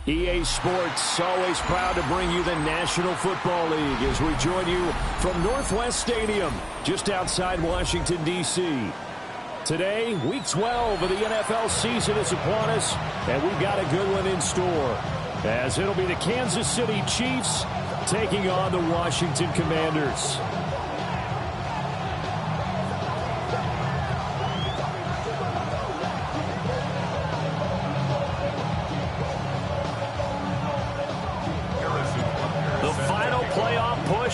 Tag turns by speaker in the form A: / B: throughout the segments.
A: EA Sports, always proud to bring you the National Football League as we join you from Northwest Stadium, just outside Washington, D.C. Today, Week 12 of the NFL season is upon us, and we've got a good one in store, as it'll be the Kansas City Chiefs taking on the Washington Commanders.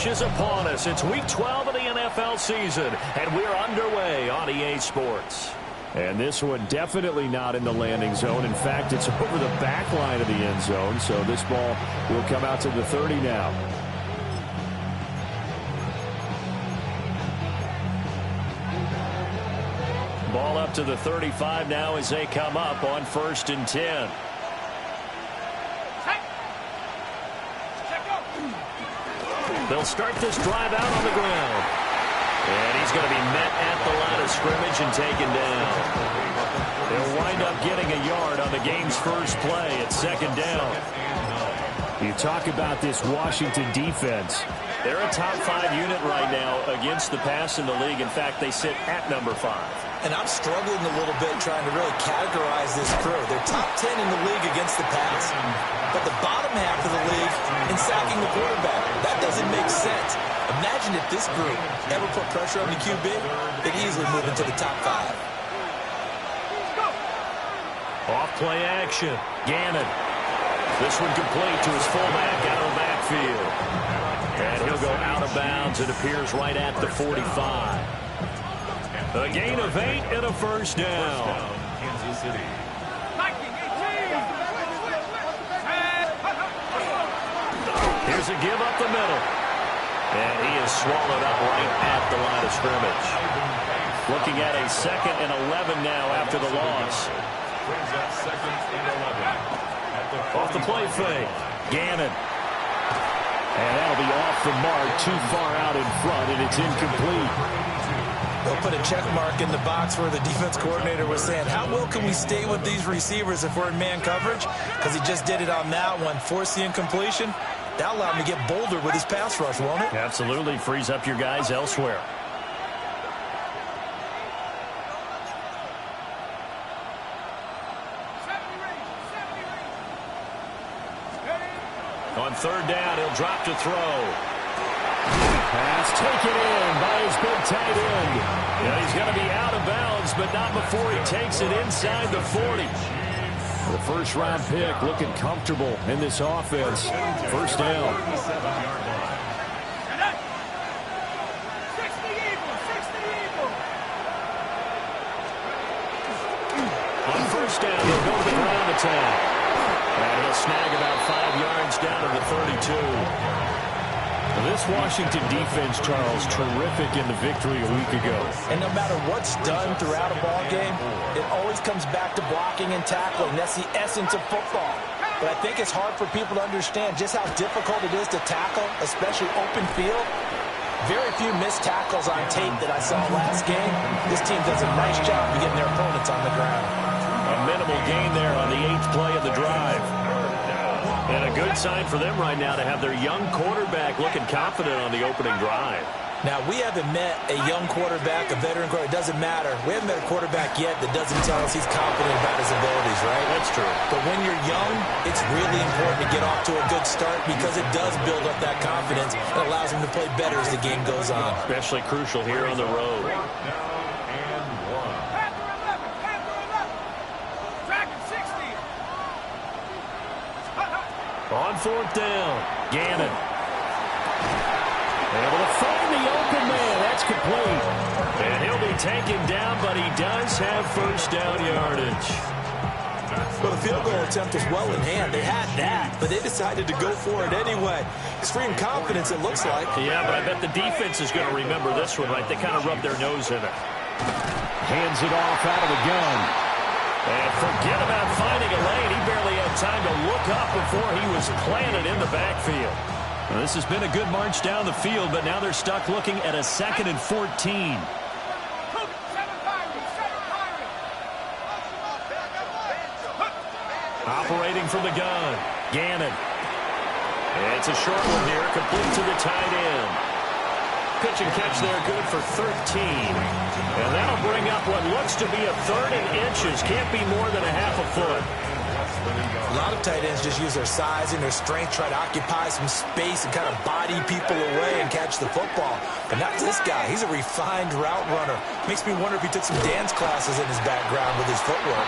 A: Is upon us. It's Week 12 of the NFL season, and we're underway on EA Sports. And this one definitely not in the landing zone. In fact, it's over the back line of the end zone, so this ball will come out to the 30 now. Ball up to the 35 now as they come up on 1st and 10. They'll start this drive out on the ground. And he's going to be met at the line of scrimmage and taken down. They'll wind up getting a yard on the game's first play at 2nd down. You talk about this Washington defense. They're a top 5 unit right now against the pass in the league. In fact, they sit at number 5.
B: And I'm struggling a little bit trying to really categorize this crew. They're top 10 in the league against the pass, but the bottom half of the league in sacking the quarterback. That doesn't make sense. Imagine if this group ever put pressure on the QB, they'd easily move into the top 5.
A: Off play action. Gannon. This one complete to his fullback out of the backfield. And he'll go out of bounds. It appears right at the 45. A gain of 8 and a first down.
C: Kansas City.
A: Here's a give up the middle. And he is swallowed up right at the line of scrimmage. Looking at a 2nd and 11 now after the loss.
C: Brings up 2nd and 11.
A: Off the play fake. Gannon. And that'll be off the mark, too far out in front, and it's incomplete.
B: They'll put a check mark in the box where the defense coordinator was saying, how well can we stay with these receivers if we're in man coverage? Because he just did it on that one, force the incompletion. That'll allow him to get bolder with his pass rush, won't it?
A: Absolutely. Frees up your guys elsewhere. On 3rd down, he'll drop to throw. Pass taken in by his big tight end. Yeah, he's going to be out of bounds, but not before he takes it inside the 40. The first-round pick looking comfortable in this offense. 1st down. On 1st down, he'll go to the ground attack. And he'll snag about 5 yards down to the 32. This Washington defense, Charles, terrific in the victory a week ago.
B: And no matter what's done throughout a ball game, it always comes back to blocking and tackling. That's the essence of football. But I think it's hard for people to understand just how difficult it is to tackle, especially open field. Very few missed tackles on tape that I saw last game. This team does a nice job of getting their opponents on the ground.
A: A minimal gain there on the 8th play of the drive. And a good sign for them right now to have their young quarterback looking confident on the opening drive.
B: Now, we haven't met a young quarterback, a veteran quarterback. It doesn't matter. We haven't met a quarterback yet that doesn't tell us he's confident about his abilities, right?
A: That's true.
B: But when you're young, it's really important to get off to a good start because it does build up that confidence and allows him to play better as the game goes on.
A: Especially crucial here on the road. On 4th down, Gannon. Able to find the open man. That's complete. And he'll be taken down, but he does have 1st down yardage.
B: Well, the field goal attempt was well in hand. They had that, but they decided to go for it anyway. Extreme confidence, it looks like.
A: Yeah, but I bet the defense is going to remember this one, right? They kind of rubbed their nose in it. Hands it off out of the gun. And forget about finding a lane. He barely had time to look up before he was planted in the backfield. Well, this has been a good march down the field, but now they're stuck looking at a 2nd and 14. Operating from the gun. Gannon. It's a short one here, complete to the tight end. Pitch and catch there, good for 13. And that'll bring up what looks to be a third and inches. Can't be more than a half a foot.
B: A lot of tight ends just use their size and their strength, try to occupy some space and kind of body people away and catch the football. But not this guy. He's a refined route runner. Makes me wonder if he took some dance classes in his background with his footwork.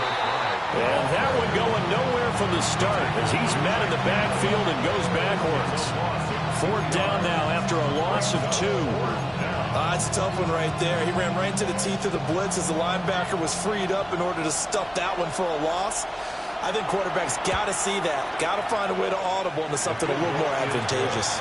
A: And that one going nowhere from the start as he's met in the backfield and goes backwards. Fourth down now after a loss of 2.
B: It's a tough one right there. He ran right into the teeth of the blitz as the linebacker was freed up in order to stuff that one for a loss. I think quarterbacks got to see that. Got to find a way to audible into something a little more advantageous.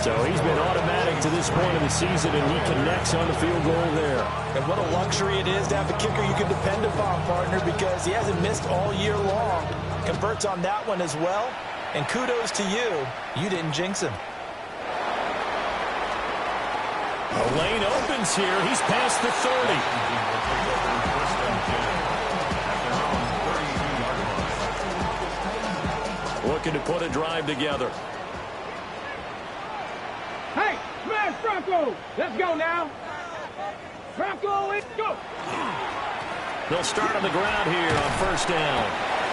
A: So he's been automatic to this point of the season, and he connects on the field goal there.
B: And what a luxury it is to have a kicker you can depend upon, partner, because he hasn't missed all year long. Converts on that one as well. And kudos to you. You didn't jinx him.
A: A lane opens here. He's past the 30. Looking to put a drive together.
D: Hey, smash Bronco! Let's go now. Bronco, let's go.
A: They'll start on the ground here on first down.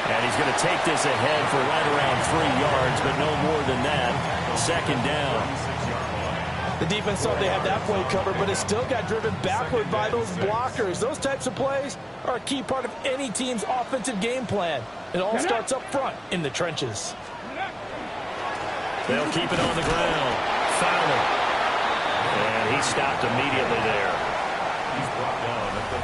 A: And he's going to take this ahead for right around 3 yards, but no more than that. Second down.
B: The defense thought they had that play covered, but it still got driven backward by those blockers. Those types of plays are a key part of any team's offensive game plan. It all starts up front in the trenches.
A: They'll keep it on the ground. Fowler. And he stopped immediately there.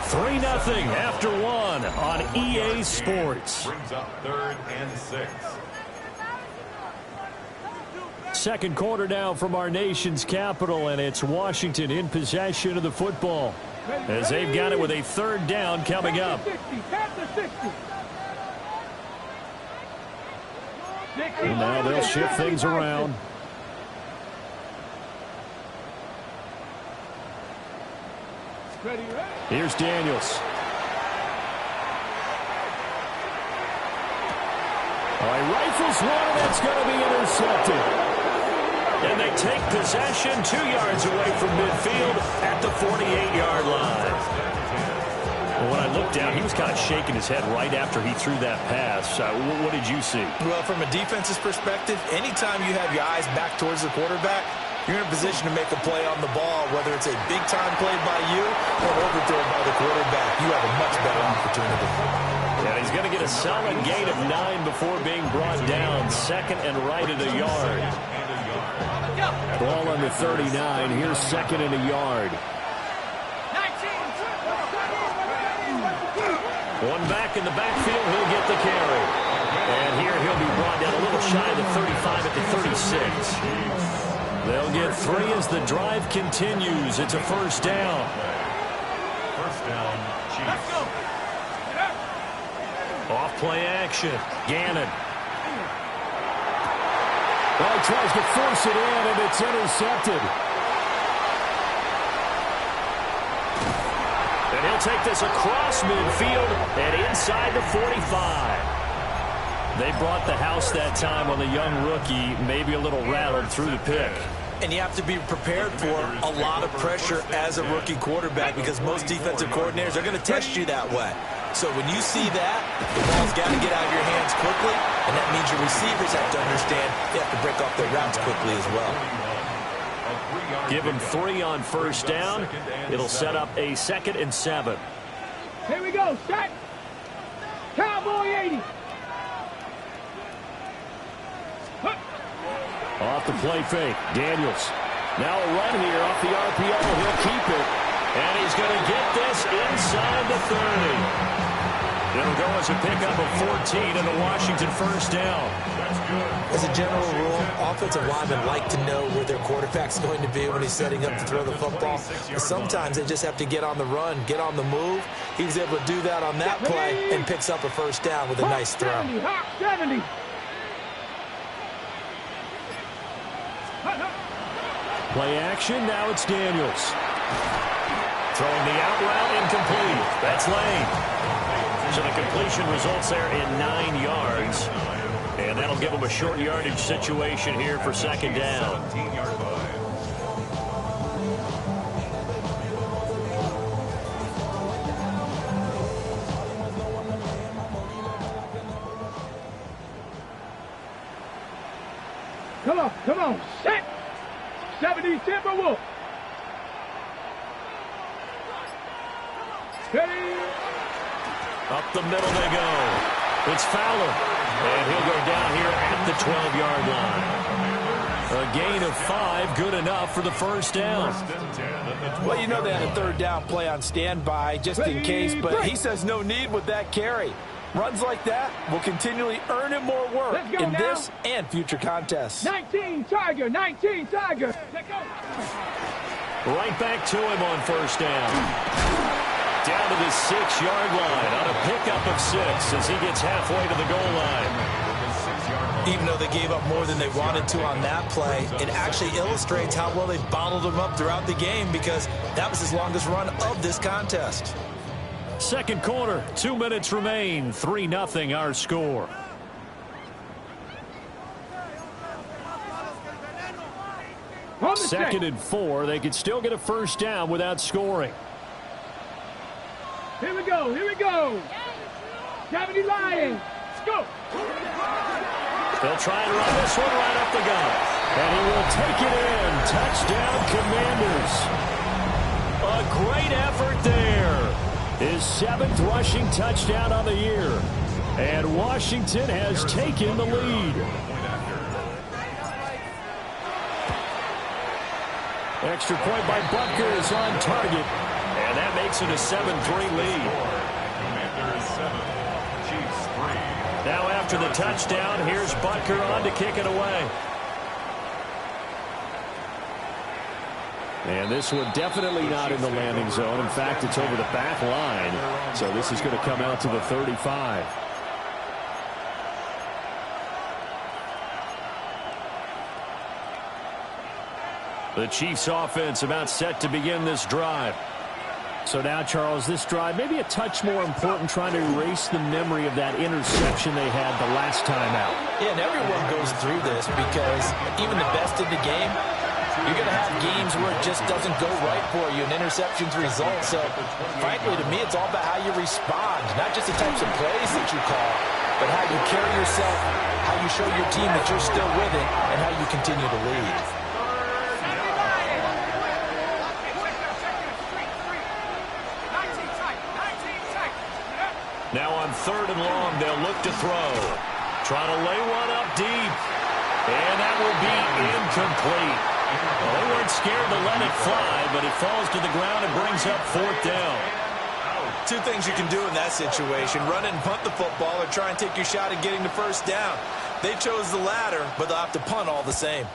A: 3-0 after 1 on EA Sports.
C: Brings up 3rd and 6.
A: Second quarter now from our nation's capital, and it's Washington in possession of the football as they've got it with a third down coming up. And now they'll shift things around. Here's Daniels. All right, rifles one, and that's going to be intercepted. And they take possession 2 yards away from midfield at the 48-yard line. Well, when I looked down, he was kind of shaking his head right after he threw that pass. What did you see?
B: Well, from a defense's perspective, anytime you have your eyes back towards the quarterback, you're in a position to make a play on the ball, whether it's a big-time play by you or an overthrow by the quarterback. You have a much better opportunity.
A: And he's going to get a solid gain of 9 before being brought down. Second and right at a yard. Ball under 39. Here's second and a yard. One back in the backfield. He'll get the carry. And here he'll be brought down a little shy of the 35 at the 36. They'll get 3 as the drive continues. It's a first down.
C: First down, Chiefs.
A: Off play action. Gannon. Well, he tries to force it in, and it's intercepted. And he'll take this across midfield and inside the 45. They brought the house that time on the young rookie, maybe a little rattled through the pick.
B: And you have to be prepared for a lot of pressure as a rookie quarterback because most defensive coordinators are going to test you that way. So when you see that, the ball's got to get out of your hands quickly, and that means your receivers have to understand they have to break off their routes quickly as well.
A: Give him 3 on first down. It'll set up a 2nd and 7.
D: Here we go, set. Cowboy 80.
A: Off the play fake, Daniels. Now a run here off the RPO. He'll keep it. And he's going to get this inside the 30. It'll go as a pickup of 14 and a Washington first down.
B: As a general rule, offensive linemen like to know where their quarterback's going to be when he's setting up to throw the football. But sometimes they just have to get on the run, get on the move. He was able to do that on that play and picks up a first down with a nice throw.
D: 70.
A: Play action, now it's Daniels. Throwing the out route, incomplete. That's Lane. So the completion results there in 9 yards. And that'll give them a short yardage situation here for second down.
C: 17-yard line.
D: Come on, set! 70 Timberwolves. Ready?
A: Up the middle they go. It's Fowler. And he'll go down here at the 12-yard line. A gain of 5, good enough for the first down.
B: Well, you know they had a third down play on standby just in case, but he says no need with that carry. Runs like that will continually earn him more work in this and future contests.
D: 19 Tiger, 19 Tiger. Let's go.
A: Right back to him on first down. Down to the 6-yard line on a pickup of 6 as he gets halfway to the goal line.
B: Even though they gave up more than they wanted to on that play, it actually illustrates how well they bottled him up throughout the game because that was his longest run of this contest.
A: Second quarter, 2 minutes remain. 3-0 our score. Second and 4. They could still get a first down without scoring.
D: Here we go, here we go. 70 Lions. Let's go.
A: They'll try and run this one right up the gut. And he will take it in. Touchdown, Commanders. A great effort there. His 7th rushing touchdown on the year. And Washington has taken the lead. Extra point by Butker is on target. And that makes it a 7-3 lead.
C: Commanders 7, Chiefs 3.
A: Now after the touchdown, here's Butker on to kick it away. And this one definitely not in the landing zone. In fact, it's over the back line. So this is going to come out to the 35. The Chiefs offense about set to begin this drive. So now, Charles, this drive maybe a touch more important, trying to erase the memory of that interception they had the last time out.
B: Yeah, and everyone goes through this because even the best in the game, you're going to have games where it just doesn't go right for you, and interceptions result. So, frankly, to me, it's all about how you respond, not just the types of plays that you call, but how you carry yourself, how you show your team that you're still with it, and how you continue to lead.
A: Now on 3rd and long, they'll look to throw. Trying to lay one up deep. And that will be incomplete. Well, they weren't scared to let it fly, but it falls to the ground and brings up 4th down.
B: Two things you can do in that situation: run and punt the football, or try and take your shot at getting the first down. They chose the latter, but they'll have to punt all the same.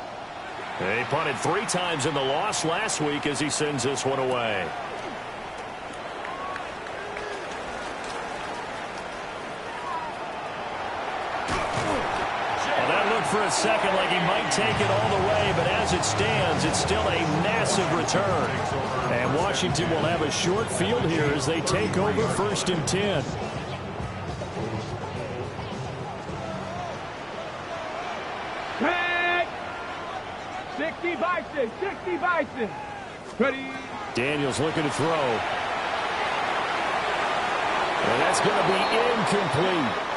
A: They punted 3 times in the loss last week as he sends this one away. For a second like he might take it all the way, but as it stands, it's still a massive return. And Washington will have a short field here as they take over 1st and 10.
D: Tag! 60 Bison, 60 Bison. Ready?
A: Daniels looking to throw. And that's going to be incomplete.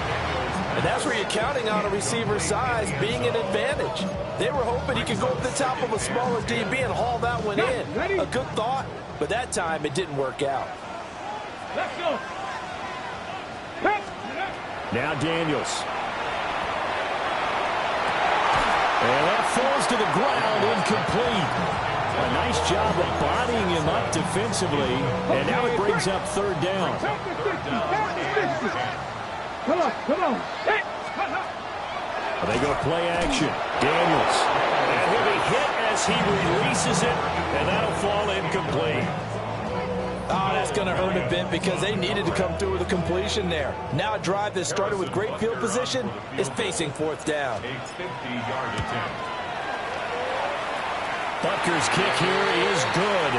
B: And that's where you're counting on a receiver's size being an advantage. They were hoping he could go up the top of a smaller DB and haul that one in. A good thought, but that time it didn't work out.
D: Let's go.
A: Now Daniels. And that falls to the ground, incomplete. A nice job of bodying him up defensively. And now it brings up 3rd down.
D: Come on, come on.
A: They go play action. Daniels. And he'll be hit as he releases it, and that'll fall incomplete.
B: Oh, that's going to hurt a bit because they needed to come through with a completion there. Now a drive that started with great field position is facing 4th down.
C: A 50-yard attempt.
A: Butker's kick here is good.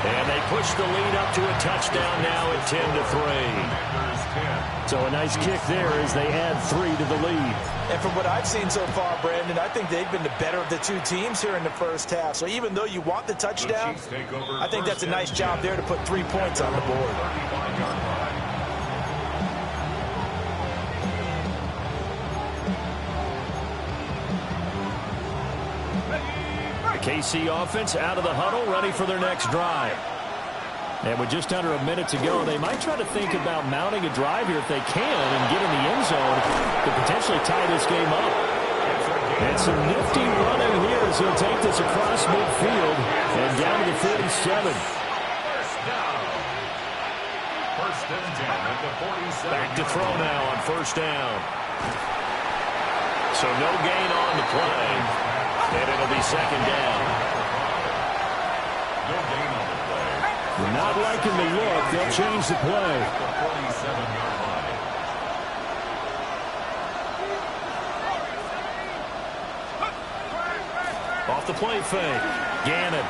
A: And they push the lead up to a touchdown now at 10-3. So a nice kick there as they add 3 to the lead.
B: And from what I've seen so far, Brandon, I think they've been the better of the two teams here in the first half. So even though you want the touchdown, I think that's a nice job there to put 3 points on the board.
A: The KC offense out of the huddle, ready for their next drive. And with just under a minute to go, they might try to think about mounting a drive here if they can and get in the end zone to potentially tie this game up. And some nifty running here as he'll take this across midfield and down to the 47.
C: First and 10 at the 47.
A: Back to throw now on first down. So no gain on the play, and it'll be second down.
C: No gain on the play.
A: Not liking the look. They'll change the play.
C: 47-yard line.
A: Off the play fake. Gannon.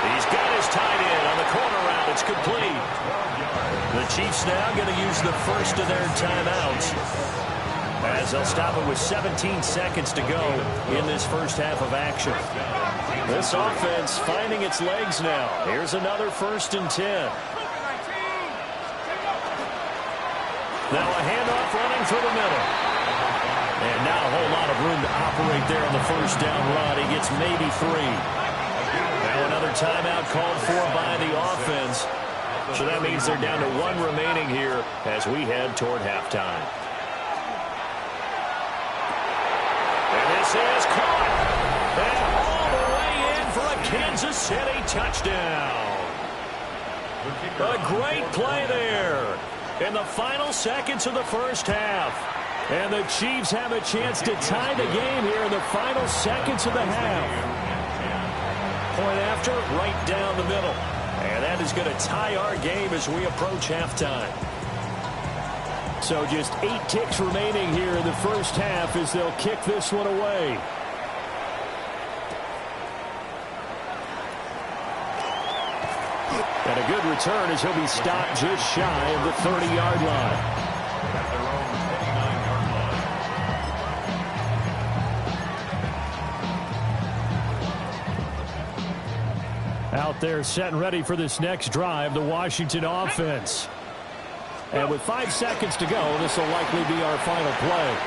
A: He's got his tight end on the corner route. It's complete. The Chiefs now going to use the first of their timeouts, as they'll stop it with 17 seconds to go in this first half of action. This offense finding its legs now. Here's another 1st and 10. Now a handoff running through the middle. And not a whole lot of room to operate there on the first down run. He gets maybe 3. Now another timeout called for by the offense. So that means they're down to 1 remaining here as we head toward halftime. And this is caught. And all the way in for a Kansas City touchdown. A great play there in the final seconds of the first half. And the Chiefs have a chance to tie the game here in the final seconds of the half. Point after, right down the middle. And that is going to tie our game as we approach halftime. So just 8 ticks remaining here in the first half as they'll kick this one away. And a good return as he'll be stopped just shy of the 30-yard line.
C: At their own 29-yard line.
A: Out there set and ready for this next drive, the Washington offense. And with 5 seconds to go, this will likely be our final play.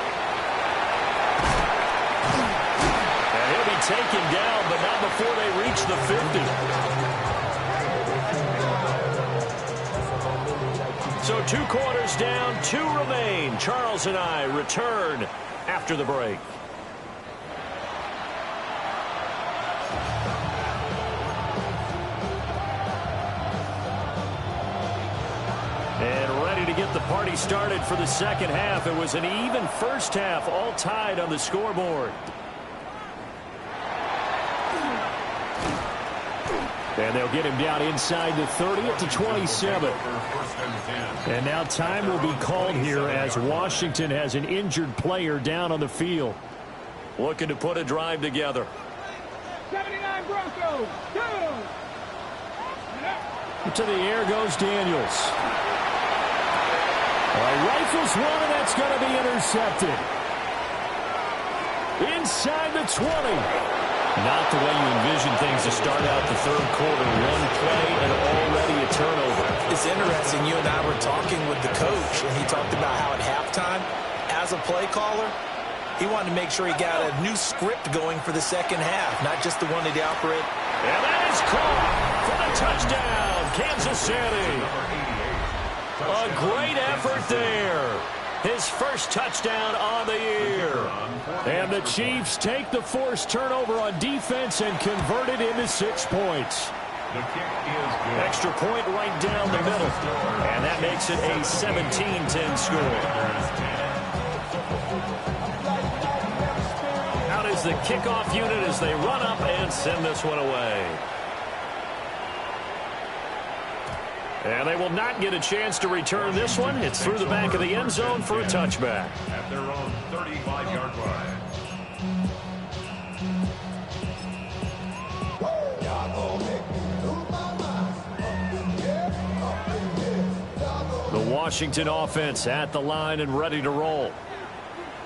A: And he'll be taken down, but not before they reach the 50. So 2 quarters down, 2 remain. Charles and I return after the break. And ready to get the party started for the second half. It was an even first half, all tied on the scoreboard. And they'll get him down inside the 30 at the 27. And now time will be called here as Washington has an injured player down on the field. Looking to put a drive together.
D: 79 Broncos, go!
A: To the air goes Daniels. Rifles one, and that's going to be intercepted. Inside the 20. Not the way you envision things to start out the third quarter. 1 play and already a turnover.
B: It's interesting. You and I were talking with the coach, and he talked about how at halftime, as a play caller, he wanted to make sure he got a new script going for the second half, not just the one that he operated.
A: And that is caught for the touchdown, Kansas City. A great effort there. His first touchdown on the year. And the Chiefs take the forced turnover on defense and convert it into 6 points.
C: The kick is good.
A: Extra point right down the middle. And that makes it a 17-10 score. Out is the kickoff unit as they run up and send this one away. And they will not get a chance to return this one. It's through the back of the end zone for a touchback.
C: At their own 35-yard line.
A: The Washington offense at the line and ready to roll.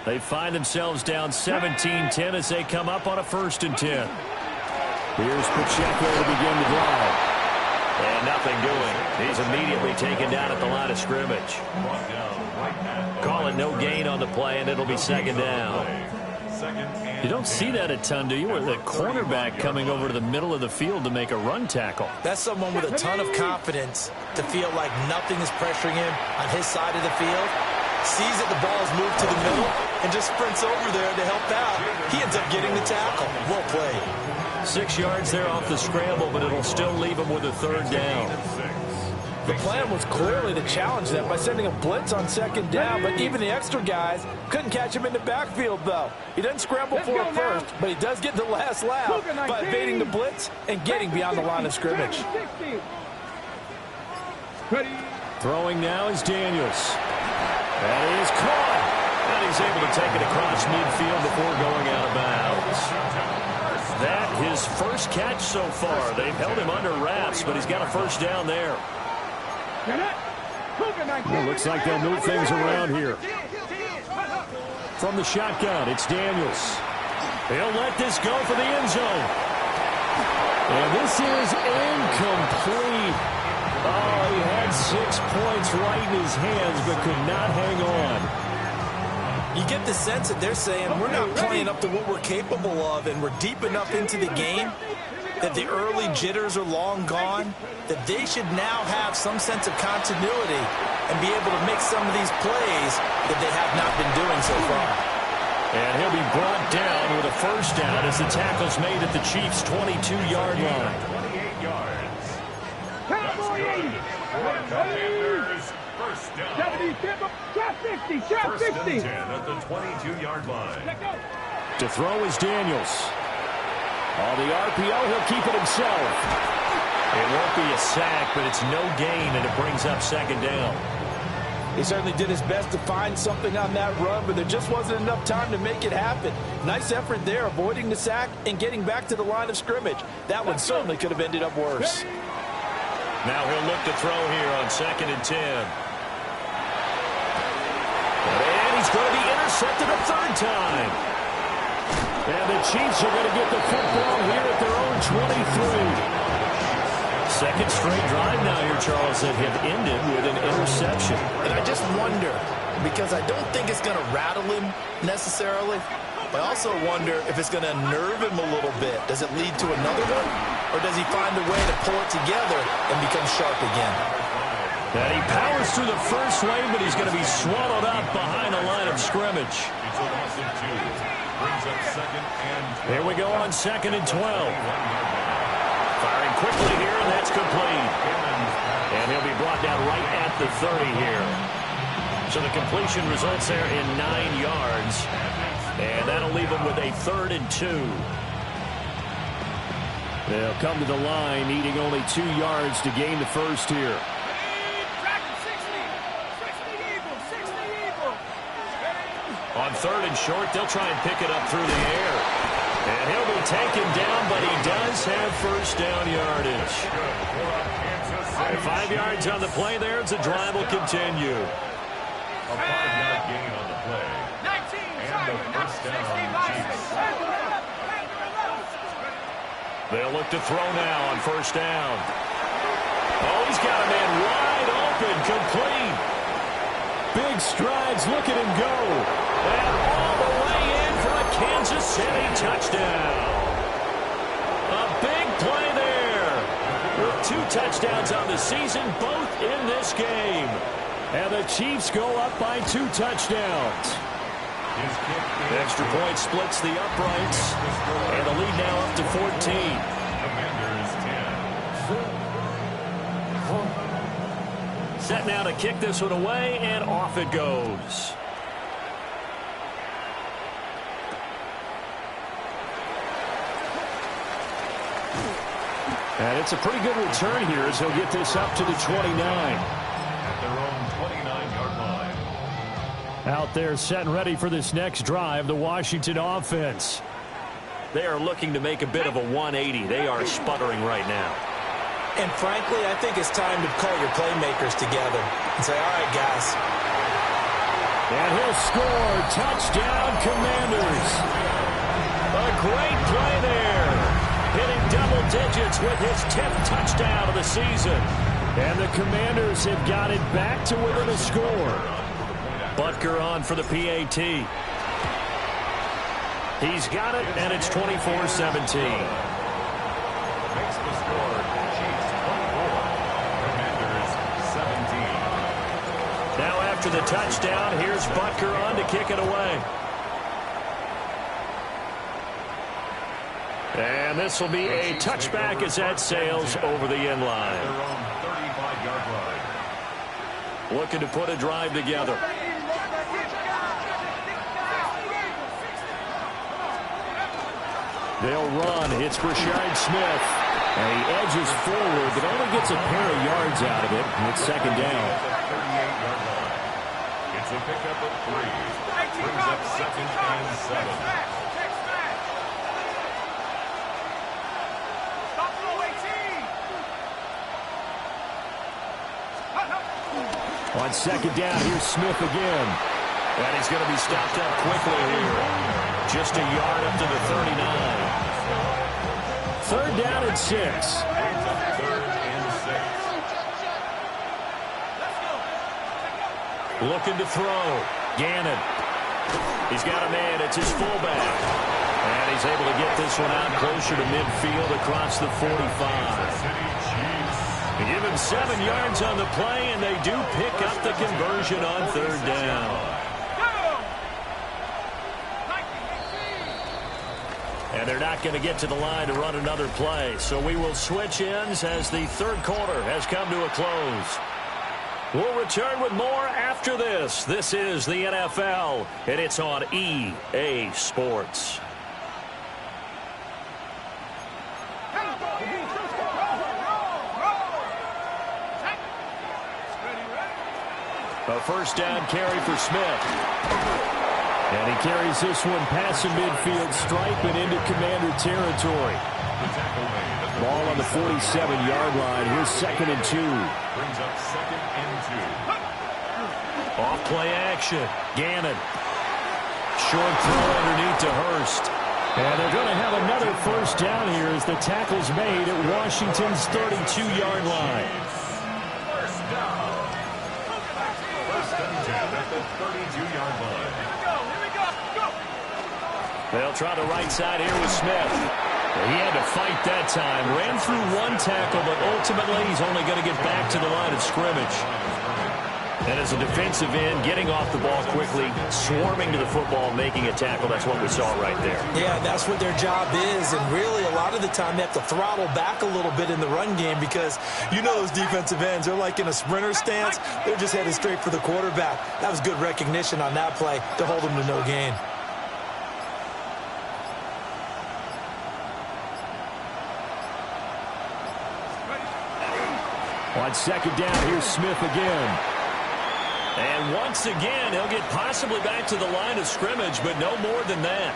A: They find themselves down 17-10 as they come up on a 1st and 10. Here's Pacheco to begin the drive. And nothing doing. He's immediately taken down at the line of scrimmage. Call it no gain on the play, and it'll be 2nd down. You don't see that a ton, do you? With a cornerback coming over to the middle of the field to make a run tackle.
B: That's someone with a ton of confidence to feel like nothing is pressuring him on his side of the field. Sees that the ball is moved to the middle and just sprints over there to help out. He ends up getting the tackle. Well played.
A: 6 yards there off the scramble, but it'll still leave him with a 3rd down.
B: The plan was clearly to challenge them by sending a blitz on 2nd down, but even the extra guys couldn't catch him in the backfield, though. He doesn't scramble for it first, but he does get the last laugh by evading the blitz and getting beyond the line of scrimmage.
A: Throwing now is Daniels. That is caught. And he's able to take it across midfield before going out of bounds. That his first catch so far. They've held him under wraps, but he's got a 1st down there. Well, looks like they'll move things around here. From the shotgun, it's Daniels. He'll let this go for the end zone. And this is incomplete. Oh, he had 6 points right in his hands, but could not hang on.
B: You get the sense that they're saying we're not playing up to what we're capable of, and we're deep enough into the game that the early jitters are long gone, that they should now have some sense of continuity and be able to make some of these plays that they have not been doing so far.
A: And he'll be brought down with a 1st down as the tackle's made at the Chiefs' 22-yard line.
C: 28 yards. Commanders, 1st down.
D: 50,
C: 1st and 10 at the 22-yard line.
A: To throw is Daniels. On the RPO, he'll keep it himself. It won't be a sack, but it's no gain, and it brings up 2nd down.
B: He certainly did his best to find something on that run, but there just wasn't enough time to make it happen. Nice effort there, avoiding the sack and getting back to the line of scrimmage. That one certainly could have ended up worse.
A: Now he'll look to throw here on 2nd and 10. And he's going to be intercepted a 3rd time. And the Chiefs are going to get the football here at their own 23. 2nd straight drive now here, Charles, that have ended with an interception.
B: And I just wonder, because I don't think it's going to rattle him necessarily, I also wonder if it's going to nerve him a little bit. Does it lead to another one? Or does he find a way to pull it together and become sharp again?
A: And he powers through the first lane, but he's going to be swallowed up behind the line of scrimmage.
C: It's a loss of 2. Brings up 2nd and 12.
A: Here we go on 2nd and 12. Firing quickly here, and that's complete. And he'll be brought down right at the 30 here. So the completion results there in 9 yards. And that'll leave him with a 3rd and 2. They'll come to the line, needing only 2 yards to gain the 1st here. On 3rd and short, they'll try and pick it up through the air. And he'll be taken down, but he does have 1st down yardage. 5 yards on the play there as the drive will continue.
C: A 5-yard gain on the play. And the 1st down Chiefs.
A: They'll look to throw now on 1st down. Oh, he's got a man wide open, complete. Big strides, look at him go. And all the way in for a Kansas City touchdown. A big play there. With 2 touchdowns on the season, both in this game. And the Chiefs go up by 2 touchdowns. Extra point splits the uprights. And the lead now up to 14.
C: Commanders 10.
A: Set now to kick this one away, and off it goes. And it's a pretty good return here as he'll get this up to the 29.
C: At their own 29-yard line.
A: Out there set and ready for this next drive, the Washington offense. They are looking to make a bit of a 180. They are sputtering right now.
B: And frankly, I think it's time to call your playmakers together and say, all right, guys.
A: And he'll score. Touchdown, Commanders. A great play there. Hitting double digits with his 10th touchdown of the season. And the Commanders have got it back to within a score. Butker on for the PAT. He's got it, and it's 24-17.
C: Makes the score. Chiefs 24. Commanders 17.
A: Now after the touchdown, here's Butker on to kick it away. And this will be a touchback as that sails over the end line.
C: Their own 35-yard line.
A: Looking to put a drive together. They'll run. It's Rashard Smith. And he edges forward, but only gets a pair of yards out of it. It's second down.
C: 38-yard line. It's a pickup of 3. Brings up second and 7.
A: On second down, here's Smith again. And he's going to be stopped up quickly here. Just a yard up to the 39. Third down and 6.
C: Third and 6.
A: Looking to throw. Gannon. He's got a man. It's his fullback. And he's able to get this one out closer to midfield across the 45. Give him 7 yards on the play, and they do pick up the conversion on third down. And they're not going to get to the line to run another play. So we will switch ends as the third quarter has come to a close. We'll return with more after this. This is the NFL, and it's on EA Sports. A first down carry for Smith. And he carries this one past the midfield stripe and into Commander territory. Ball on the 47-yard line. Here's second and 2.
C: Brings up second and 2.
A: Off play action. Gannon. Short throw underneath to Hurst. And they're going to have another first down here as the tackle's made at Washington's 32-yard line.
C: First down. First and 10 at the 32-yard line.
A: They'll try the right side here with Smith. He had to fight that time. Ran through one tackle, but ultimately he's only going to get back to the line of scrimmage. And as a defensive end, getting off the ball quickly, swarming to the football, making a tackle, that's what we saw right there.
B: Yeah, that's what their job is. And really, a lot of the time, they have to throttle back a little bit in the run game because you know those defensive ends, they're like in a sprinter stance. They're just headed straight for the quarterback. That was good recognition on that play to hold them to no gain.
A: On second down, here's Smith again. And once again, he'll get possibly back to the line of scrimmage, but no more than that.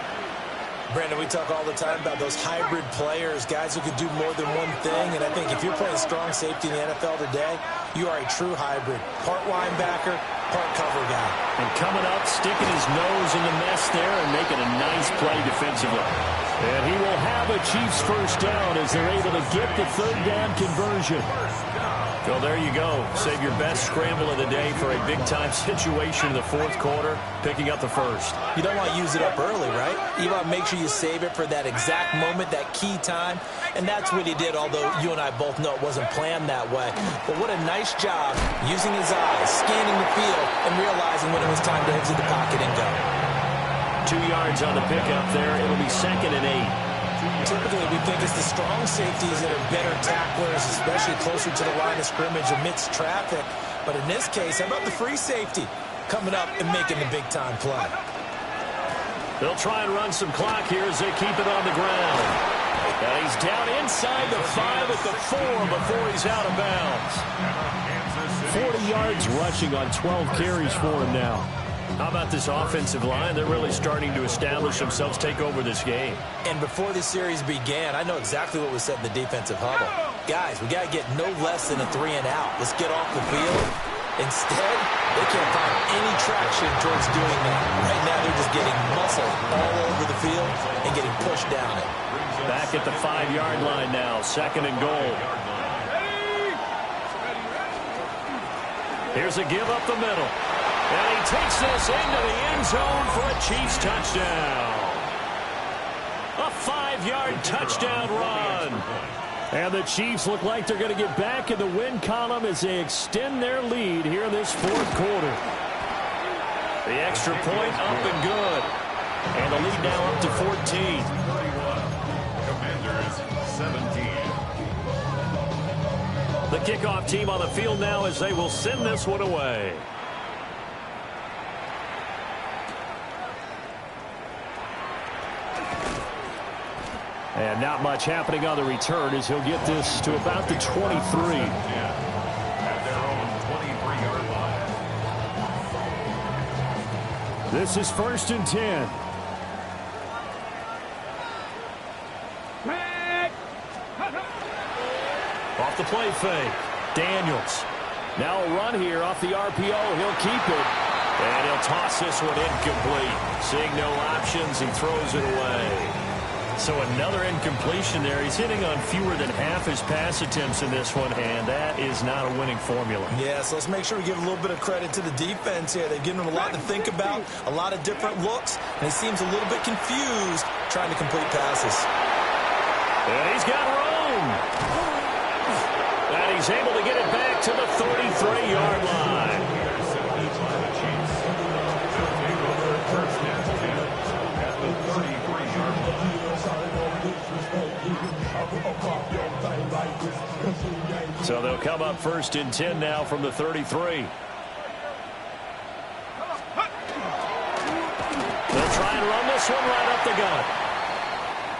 B: Brandon, we talk all the time about those hybrid players, guys who can do more than one thing. And I think if you're playing strong safety in the NFL today, you are a true hybrid. Part linebacker, part cover guy.
A: And coming up, sticking his nose in the mess there and making a nice play defensively. And he will have a Chiefs first down as they're able to get the third down conversion. So there you go. Save your best scramble of the day for a big-time situation in the fourth quarter, picking up the first.
B: You don't want to use it up early, right? You want to make sure you save it for that exact moment, that key time. And that's what he did, although you and I both know it wasn't planned that way. But what a nice job using his eyes, scanning the field, and realizing when it was time to exit the pocket and go.
A: 2 yards on the pickup there. It'll be second and 8.
B: Typically, we think it's the strong safeties that are better tacklers, especially closer to the line of scrimmage amidst traffic. But in this case, how about the free safety coming up and making the big-time play?
A: They'll try and run some clock here as they keep it on the ground. And he's down inside the 5 at the 4 before he's out of bounds. 40 yards rushing on 12 carries for him now. How about this offensive line? They're really starting to establish themselves, take over this game.
B: And before the series began, I know exactly what was said in the defensive huddle. Guys, we got to get no less than a 3 and out. Let's get off the field. Instead, they can't find any traction towards doing that. Right now, they're just getting muscle all over the field and getting pushed down it.
A: Back at the 5-yard line now, 2nd and goal. Here's a give up the middle. And he takes this into the end zone for a Chiefs touchdown. A 5-yard touchdown run. And the Chiefs look like they're going to get back in the win column as they extend their lead here in this 4th quarter. The extra point up and good. And the lead now up to 14.
C: Commanders 17.
A: The kickoff team on the field now as they will send this one away. And not much happening on the return as he'll get this to about the 23.
C: At their own 23-yard line.
A: This is 1st and 10. Off the play fake. Daniels. Now a run here off the RPO. He'll keep it. And he'll toss this one incomplete. Seeing no options, he throws it away. So another incompletion there. He's hitting on fewer than half his pass attempts in this one, and that is not a winning formula.
B: Yeah, so let's make sure we give a little bit of credit to the defense here. They've given him a lot to think about, a lot of different looks, and he seems a little bit confused trying to complete passes.
A: And he's got room. And he's able to get it back to the 33-yard line. So they'll come up 1st and 10 now from the 33. They'll try and run this one right up the gut.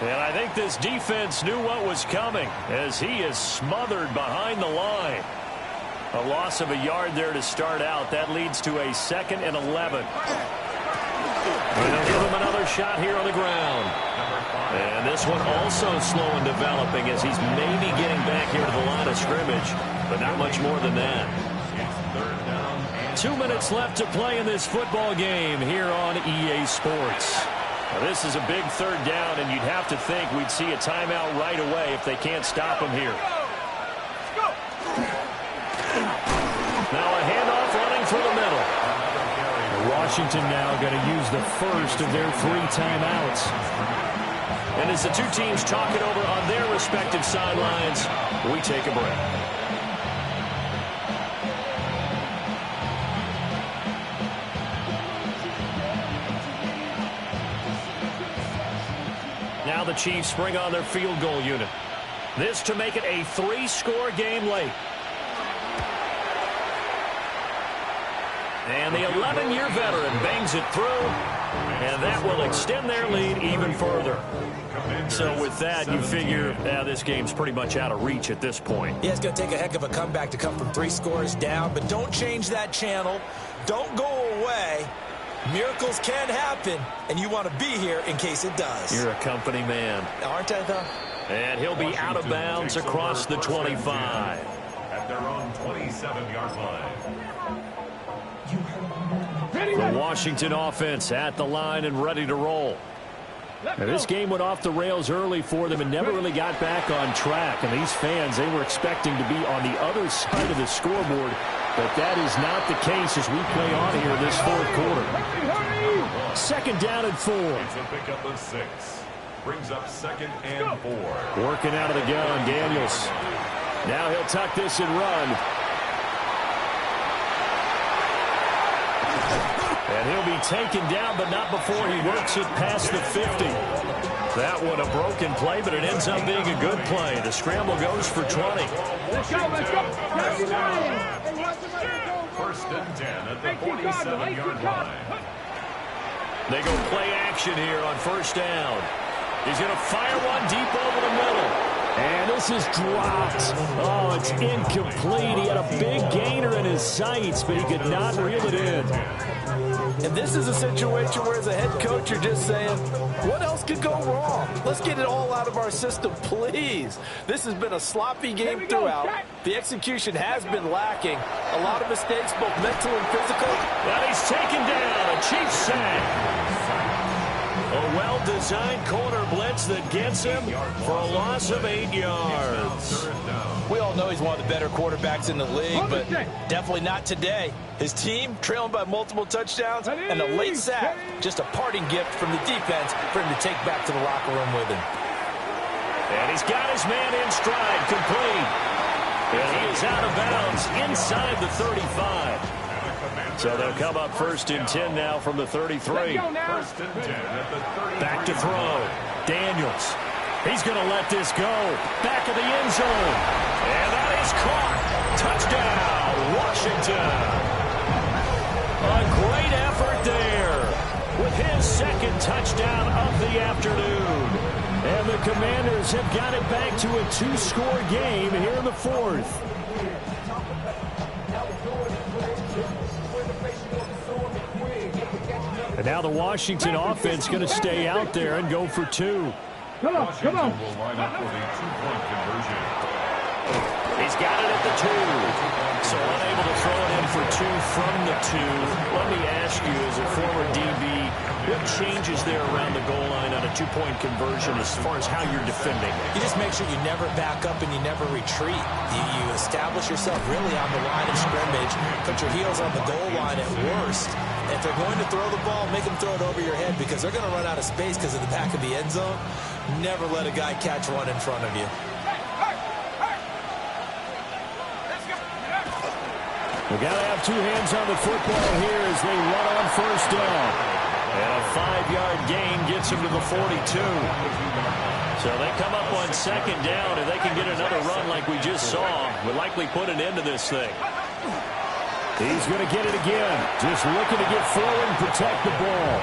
A: And I think this defense knew what was coming as he is smothered behind the line. A loss of a yard there to start out. That leads to a 2nd and 11. And they'll give him another shot here on the ground. And this one also slow in developing as he's maybe getting back here to the line of scrimmage, but not much more than that. 2 minutes left to play in this football game here on EA Sports. Now this is a big 3rd down, and you'd have to think we'd see a timeout right away if they can't stop him here. Now a handoff running through the middle. Washington now going to use the first of their 3 timeouts. And as the two teams talk it over on their respective sidelines, we take a break. Now the Chiefs bring on their field goal unit. This to make it a 3-score game late. And the 11-year veteran bangs it through, and that will extend their lead even further. So with that, you figure this game's pretty much out of reach at this point.
B: Yeah, it's going to take a heck of a comeback to come from 3 scores down, but don't change that channel. Don't go away. Miracles can happen, and you want to be here in case it does.
A: You're a company man.
B: Aren't I, though?
A: And he'll be out of bounds across the 25.
C: At their own 27-yard line.
A: The Washington offense at the line and ready to roll. Now, this game went off the rails early for them and never really got back on track. And these fans, they were expecting to be on the other side of the scoreboard. But that is not the case as we play on here this 4th quarter. 2nd down and 4.
C: It's a pickup of 6. Brings up 2nd and 4.
A: Working out of the gun, Daniels. Now he'll tuck this and run. And he'll be taken down, but not before he works it past the 50. That one a broken play, but it ends up being a good play. The scramble goes for 20.
D: Let's go, let's go.
C: 1st and 10 at the 47-yard line.
A: They go play action here on 1st down. He's going to fire one deep over the middle. And this is dropped. Oh, it's incomplete. He had a big gainer in his sights, but he could not reel it in.
B: And this is a situation where, as a head coach, you're just saying, what else could go wrong? Let's get it all out of our system, please. This has been a sloppy game throughout. The execution has been lacking. A lot of mistakes, both mental and physical.
A: And he's taken down. A Chiefs sack. A well-designed corner blitz that gets him for a loss of 8 yards.
B: We all know he's one of the better quarterbacks in the league, but definitely not today. His team trailing by multiple touchdowns and a late sack. Just a parting gift from the defense for him to take back to the locker room with him.
A: And he's got his man in stride, complete. And he is out of bounds inside the 35. So they'll come up 1st and 10 now from the 33. Back to throw. Daniels. He's going to let this go. Back of the end zone. And that is caught. Touchdown, Washington. A great effort there with his 2nd touchdown of the afternoon. And the Commanders have got it back to a 2-score game here in the 4th. And now the Washington offense going to stay out there and go for 2.
D: Come on.
C: Will line up for the 2-point conversion.
A: He's got it at the 2. So unable to throw it in for 2 from the 2. Let me ask you, as a former DB, what changes there around the goal line on a 2-point conversion as far as how you're defending?
B: You just make sure you never back up and you never retreat. You establish yourself really on the line of scrimmage, put your heels on the goal line at worst. If they're going to throw the ball, make them throw it over your head because they're going to run out of space because of the back of the end zone. Never let a guy catch one in front of you.
A: We've got to have 2 hands on the football here as they run on 1st down. And a 5-yard gain gets him to the 42. So they come up on 2nd down, and they can get another run like we just saw. Would likely put an end to this thing. He's going to get it again. Just looking to get forward and protect the ball.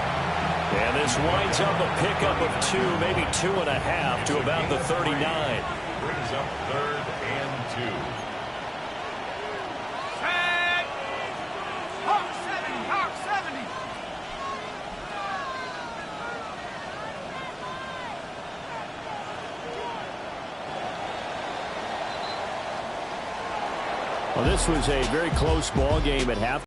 A: And this winds up a pickup of 2, maybe 2.5 to about the 39.
C: Brings up 3rd and 2.
A: Well, this was a very close ball game at half.